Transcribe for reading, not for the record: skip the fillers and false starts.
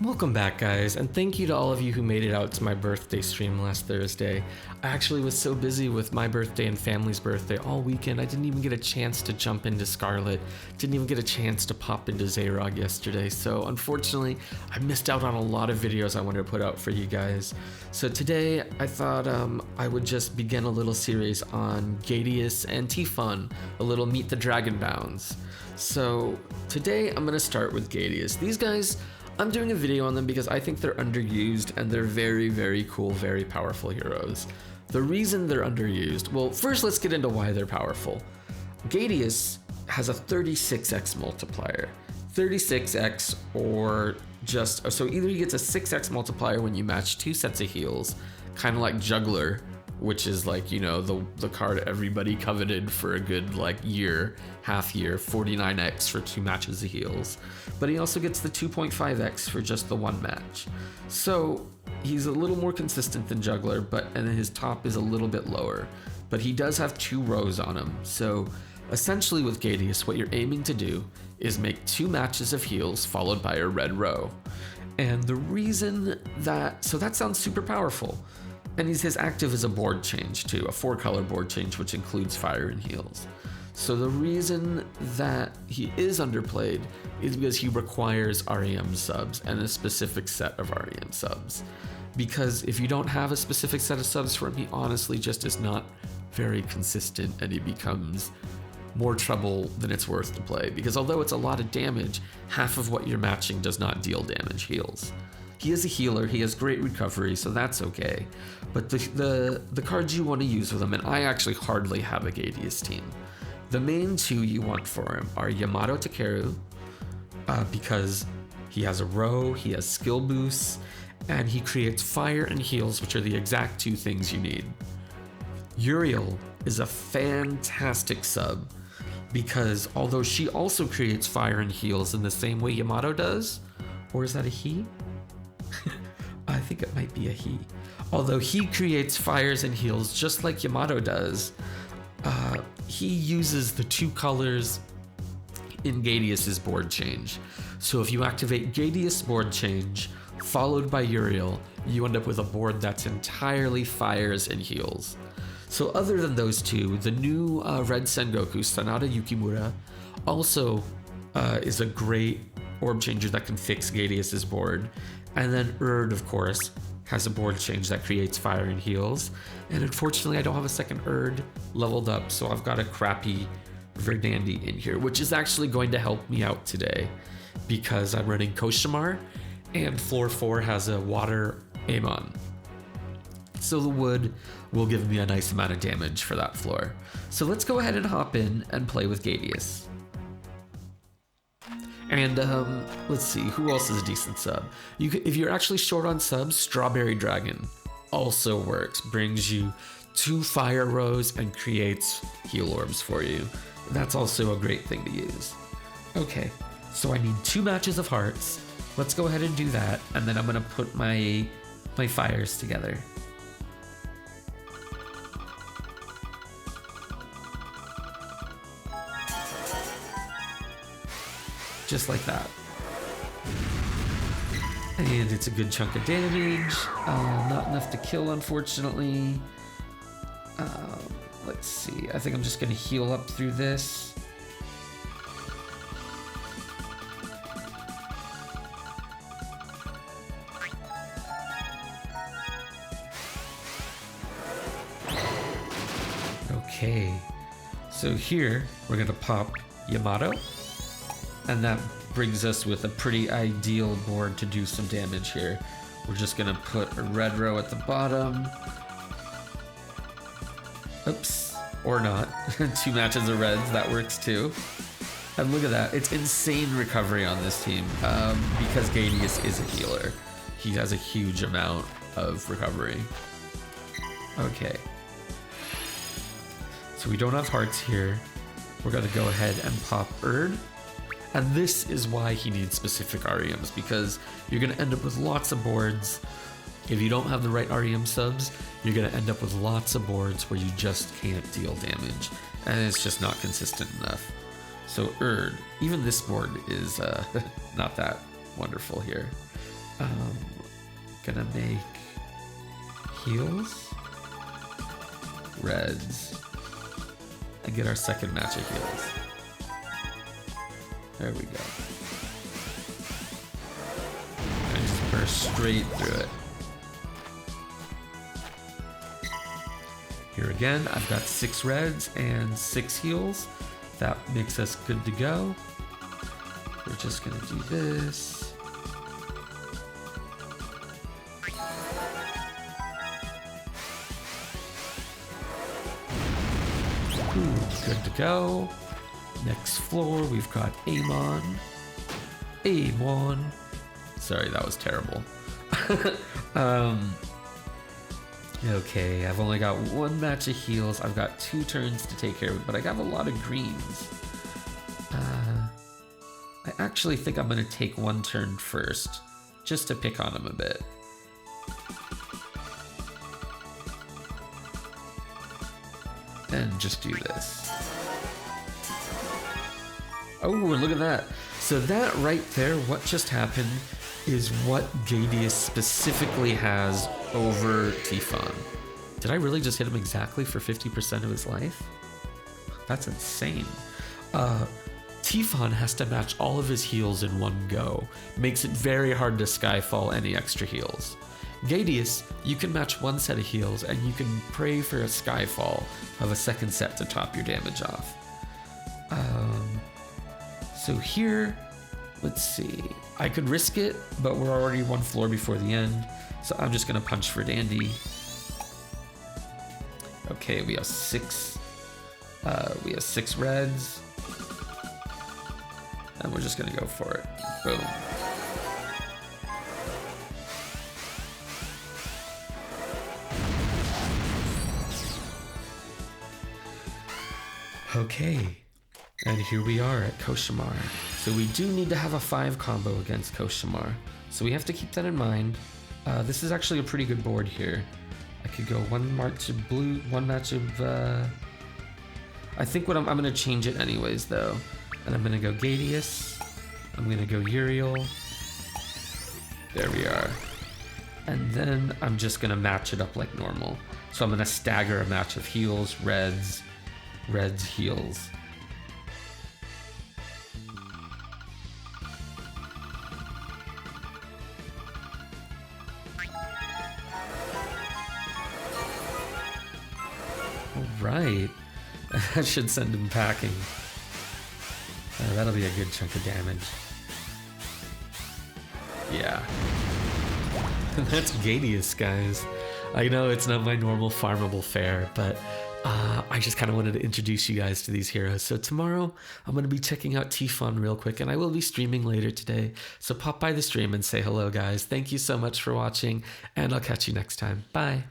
Welcome back, guys, and thank you to all of you who made it out to my birthday stream last Thursday. I actually was so busy with my birthday and family's birthday all weekend, I didn't even get a chance to jump into Scarlet, didn't even get a chance to pop into Zayrog yesterday, so unfortunately, I missed out on a lot of videos I wanted to put out for you guys. So today, I thought I would just begin a little series on Gadius and Typhon, a little Meet the Dragonbounds. So today, I'm going to start with Gadius. These guys, I'm doing a video on them because I think they're underused and they're very, very cool, very powerful heroes. The reason they're underused, well, first let's get into why they're powerful. Gadius has a 36x multiplier. 36x or just, so either he gets a 6x multiplier when you match two sets of heals, kind of like Juggler, which is like, you know, the card everybody coveted for a good like year, half year, 49x for two matches of heals. But he also gets the 2.5x for just the one match. So he's a little more consistent than Juggler, and his top is a little bit lower. But he does have two rows on him. So essentially with Gadius, what you're aiming to do is make two matches of heals followed by a red row. And the reason that, so that sounds super powerful. And his active is a board change too, a 4-color board change, which includes fire and heals. So the reason that he is underplayed is because he requires REM subs and a specific set of REM subs. Because if you don't have a specific set of subs for him, he honestly just is not very consistent and he becomes more trouble than it's worth to play. Because although it's a lot of damage, half of what you're matching does not deal damage, heals. He is a healer, he has great recovery, so that's okay. But the cards you want to use with him, and I actually hardly have a Gadius team. The main two you want for him are Yamato Takeru, because he has a row, he has skill boosts, and he creates fire and heals, which are the exact two things you need. Uriel is a fantastic sub, because although she also creates fire and heals in the same way Yamato does, or is that a he? I think it might be a he. Although he creates fires and heals just like Yamato does, he uses the two colors in Gadius's board change. So if you activate Gadius board change followed by Uriel, you end up with a board that's entirely fires and heals. So other than those two, the new Red Sengoku, Sanada Yukimura, also is a great orb changer that can fix Gadius's board. And then Urd, of course, has a board change that creates fire and heals. And unfortunately, I don't have a second Urd leveled up, so I've got a crappy Verdandi in here, which is actually going to help me out today because I'm running Cauchemar, and floor 4 has a water Amon. So the wood will give me a nice amount of damage for that floor. So let's go ahead and hop in and play with Gadius. And let's see, who else is a decent sub? If you're actually short on subs, Strawberry Dragon also works. Brings you 2 fire rows and creates heal orbs for you. That's also a great thing to use. Okay, so I need 2 matches of hearts. Let's go ahead and do that, and then I'm gonna put my fires together. Just like that. And it's a good chunk of damage. Not enough to kill, unfortunately. Let's see. I think I'm just going to heal up through this. Okay. So here, we're going to pop Yamato. And that brings us with a pretty ideal board to do some damage here. We're just gonna put a red row at the bottom. Oops, or not. 2 matches of reds, that works too. And look at that, it's insane recovery on this team because Gadius is a healer. He has a huge amount of recovery. Okay. So we don't have hearts here. We're gonna go ahead and pop Urd. And this is why he needs specific REMs, because you're going to end up with lots of boards. If you don't have the right REM subs, you're going to end up with lots of boards where you just can't deal damage, and it's just not consistent enough. So Urd, even this board is not that wonderful here. Gonna make heals, reds, and get our second match of heals. There we go. And just burst straight through it. Here again, I've got 6 reds and 6 heals. That makes us good to go. We're just gonna do this. Ooh, good to go. Next floor, we've got Amon. Sorry, that was terrible. Okay, I've only got 1 match of heals. I've got 2 turns to take care of it, but I got a lot of greens. I actually think I'm gonna take 1 turn first, just to pick on him a bit. And just do this. Oh, look at that. So that right there, what just happened, is what Gadius specifically has over Typhon. Did I really just hit him exactly for 50% of his life? That's insane. Typhon has to match all of his heals in one go. Makes it very hard to skyfall any extra heals. Gadius, you can match 1 set of heals and you can pray for a skyfall of a second set to top your damage off. So here, let's see. I could risk it, but we're already 1 floor before the end, so I'm just gonna punch for Dandy. Okay, we have 6 reds, and we're just gonna go for it. Boom. Okay, and here we are at Cauchemar. So we do need to have a 5 combo against Cauchemar, so we have to keep that in mind. This is actually a pretty good board here. I could go 1 match of blue, 1 match of... I think what I'm gonna change it anyways though. And I'm gonna go Gadius, I'm gonna go Uriel. There we are. And then I'm just gonna match it up like normal. So I'm gonna stagger a match of heals, reds, heals. Right, that should send him packing. That'll be a good chunk of damage. Yeah. That's Gadius, guys. I know it's not my normal farmable fare, but I just kind of wanted to introduce you guys to these heroes. So tomorrow, I'm going to be checking out Typhon real quick, and I will be streaming later today. So pop by the stream and say hello, guys. Thank you so much for watching, and I'll catch you next time. Bye.